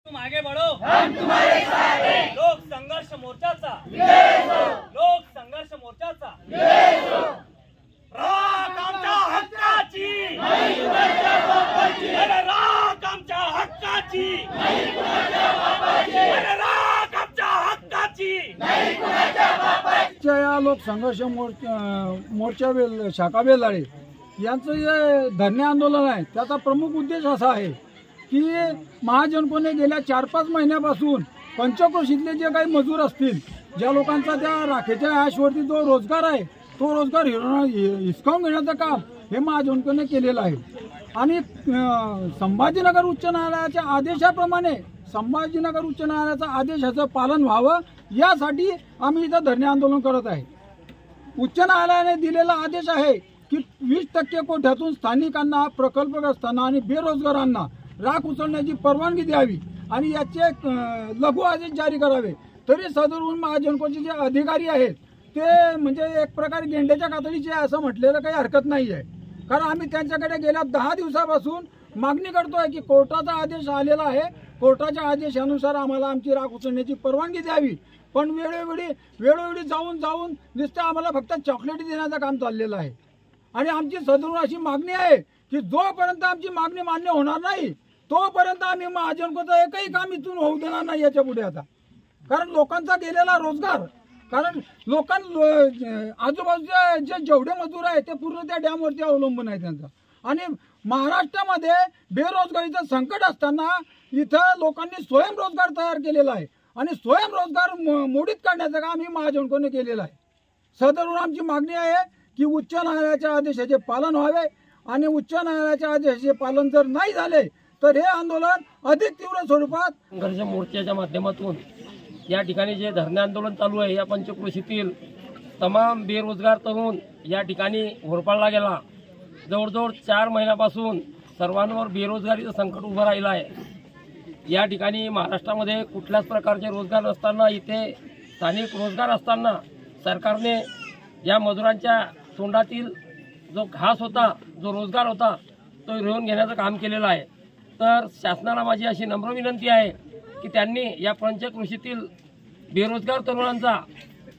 तुम आगे बढ़ो, हम तुम्हारे साथ हैं। लोक संघर्ष मोर्चाचा लोक संघर्ष मोर्चाचा राख आमच्या हक्काची, नाही कुणाच्या बापाची। अरे राख आमच्या हक्काची, नाही कुणाच्या बापाची। अरे राख आमच्या हक्काची, नाही कुणाच्या बापाची। या लोक संघर्ष मोर्चा शाखा बेलाळे यांचं जे धरणे आंदोलन आहे त्याचा प्रमुख उद्देश असा आहे की महाजनकोने गेल्या 4-5 महिन्यापासून पंचक्रोशीतले जे काही मजूर असतील, ज्या लोकांचा त्या राखेच्या ॲशवरती जो रोजगार आहे तो रोजगार हिसकावून घेण्याचं काम हे महाजनकोने केलेलं आहे। आणि संभाजीनगर उच्च न्यायालयाच्या आदेशाप्रमाणे संभाजीनगर उच्च न्यायालयाचा आदेशाचं पालन व्हावं यासाठी आम्ही इथं धरणे आंदोलन करत आहे। उच्च न्यायालयाने दिलेला आदेश आहे की 20% कोट्यातून स्थानिकांना, प्रकल्पग्रस्तांना आणि बेरोजगारांना राख उचलण्याची परवानगी द्यावी आणि याचे लघु आदेश जारी करावे। तरी सदरहून महाजनकोचे जे अधिकारी आहेत ते म्हणजे एक प्रकारे गेंड्याच्या कातडीचे असं म्हटलेलं काही हरकत नाही आहे। कारण आम्ही त्यांच्याकडे गेल्या 10 दिवसापासून मागणी करतोय की कोर्टाचा आदेश आलेला आहे, कोर्टाच्या आदेशानुसार आम्हाला आमची राख उचलण्याची परवानगी द्यावी। पण वेळोवेळी जाऊन नुसतं आम्हाला फक्त चॉकलेटी देण्याचं काम चाललेलं आहे। आणि आमची सदरून अशी मागणी आहे की जोपर्यंत आमची मागणी मान्य होणार नाही तोपर्यंत आम्ही महाजनकोचं एकही काम इथून होऊ देणार नाही याच्या पुढे आता। कारण लोकांचा गेलेला रोजगार, कारण आजूबाजूचे जेवढे मजूर आहेत ते पूर्ण त्या डॅमवरती अवलंबून आहे त्यांचा। आणि महाराष्ट्रामध्ये बेरोजगारीचं संकट असताना इथं लोकांनी स्वयंरोजगार तयार केलेला आहे आणि स्वयंरोजगार मोडीत काढण्याचं काम ही महाजनकोने केलेलं आहे। सदरून आमची मागणी आहे की उच्च न्यायालयाच्या आदेशाचे पालन व्हावे आणि उच्च न्यायालयाच्या आदेशाचे पालन जर नाही झाले तर हे आंदोलन अधिक तीव्र स्वरूपात संघर्ष मोर्चाच्या माध्यमातून या ठिकाणी जे धरणे आंदोलन चालू आहे या पंचक्रोशीतील तमाम बेरोजगार तरुण या ठिकाणी होरपळला गेला। जवळजवळ 4 महिन्यापासून सर्वांवर बेरोजगारीचं संकट उभं राहिलं आहे। या ठिकाणी महाराष्ट्रामध्ये कुठल्याच प्रकारचे रोजगार नसताना, इथे स्थानिक रोजगार असताना सरकारने या मजुरांच्या तोंडातील जो घास होता, जो रोजगार होता तो हिरावून घेण्याचं काम केलेलं आहे। तर शासनाला माझी अशी नम्र विनंती आहे की त्यांनी या पंचक्रोशीतील बेरोजगार तरुणांचा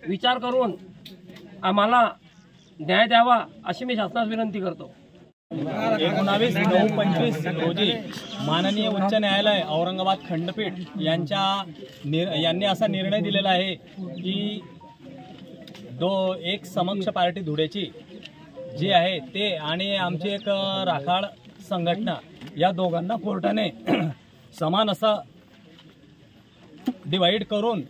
विचार करून आम्हाला न्याय द्यावा अशी मी शासनास विनंती करतो। 19/9/25 रोजी माननीय उच्च न्यायालय औरंगाबाद खंडपीठ यांनी असा निर्णय दिलेला आहे की एक समक्ष पार्टी धुळेची जी आहे ते आणि आमची एक राखाळ संघटना या दोघांना कोर्टाने समान असं डिवाइड करून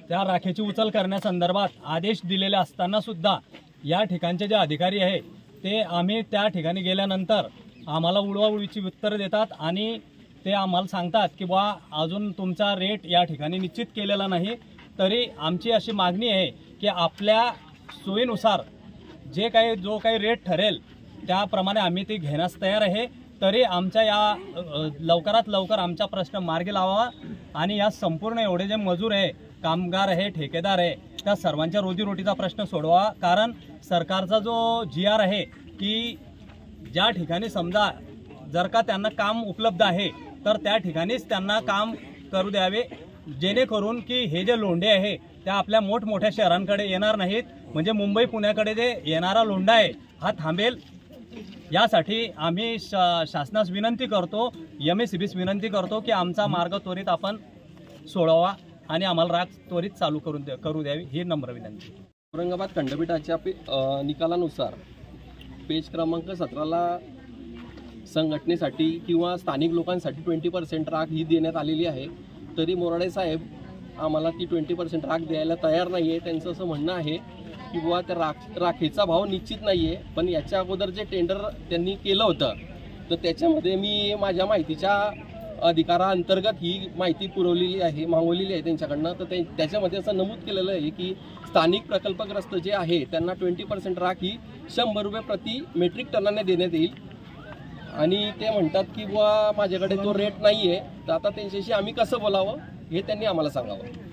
त्या राखेची उचल करण्यासंदर्भात आदेश दिलेले असताना सुद्धा या ठिकाणचे जे अधिकारी आहे ते आम्ही त्या ठिकाणी गेल्यानंतर आम्हाला उडवाउडवीची उत्तरं देतात आणि ते आम्हाला सांगतात की बा अजून तुमचा रेट या ठिकाणी निश्चित केलेला नाही। तरी आमची अशी मागणी आहे की आपल्या सोयीनुसार जो काही रेट ठरेल त्याप्रमाणे आम्ही ते घेण्यास तयार आहे। तरी आमच्या या लवकरात लवकर आमचा प्रश्न मार्गी लावावा आणि या संपूर्ण एवढे जे मजूर आहे, कामगार आहे, ठेकेदार आहे, त्या सर्वांच्या रोजीरोटीचा प्रश्न सोडवा। कारण सरकारचा जो GR आहे की ज्या ठिकाणी समजा जर का त्यांना काम उपलब्ध आहे तर त्या ठिकाणीच त्यांना काम करू द्यावे, जेणेकरून की हे जे लोंढे आहे त्या आपल्या मोठमोठ्या शहरांकडे येणार नाहीत, म्हणजे मुंबई पुण्याकडे जे येणारा लोंढा आहे हा थांबेल। यासाठी आम्ही शासनास विनंती करतो, MACBs विनंती करतो की आमचा मार्ग त्वरित आपण सोडवा आणि आम्हाला राख त्वरित चालू करू द्यावी ही नम्र विनंती। औरंगाबाद खंडपीठाच्या निकालानुसार पेज क्रमांक 17ला संघटनेसाठी किंवा स्थानिक लोकांसाठी 20% राख ही देण्यात आलेली आहे। तरी मोराडे साहेब आम्हाला ती 20% राख द्यायला तयार नाही आहे। त्यांचं असं म्हणणं आहे की बुवा त्या राखेचा भाव निश्चित नाही आहे, पण याच्या अगोदर जे टेंडर त्यांनी केलं होतं तर त्याच्यामध्ये मी माझ्या माहितीच्या अधिकाराअंतर्गत ही माहिती पुरवलेली आहे, मागवलेली आहे त्यांच्याकडनं। तर त्याच्यामध्ये असं नमूद केलेलं आहे की स्थानिक प्रकल्पग्रस्त जे आहे त्यांना 20% राख ही 100 रुपये प्रति मेट्रिक टनाने देण्यात येईल। आणि ते म्हणतात की बुवा माझ्याकडे तो रेट नाही आहे, तर आता त्यांच्याशी आम्ही कसं बोलावं हे त्यांनी आम्हाला सांगावं।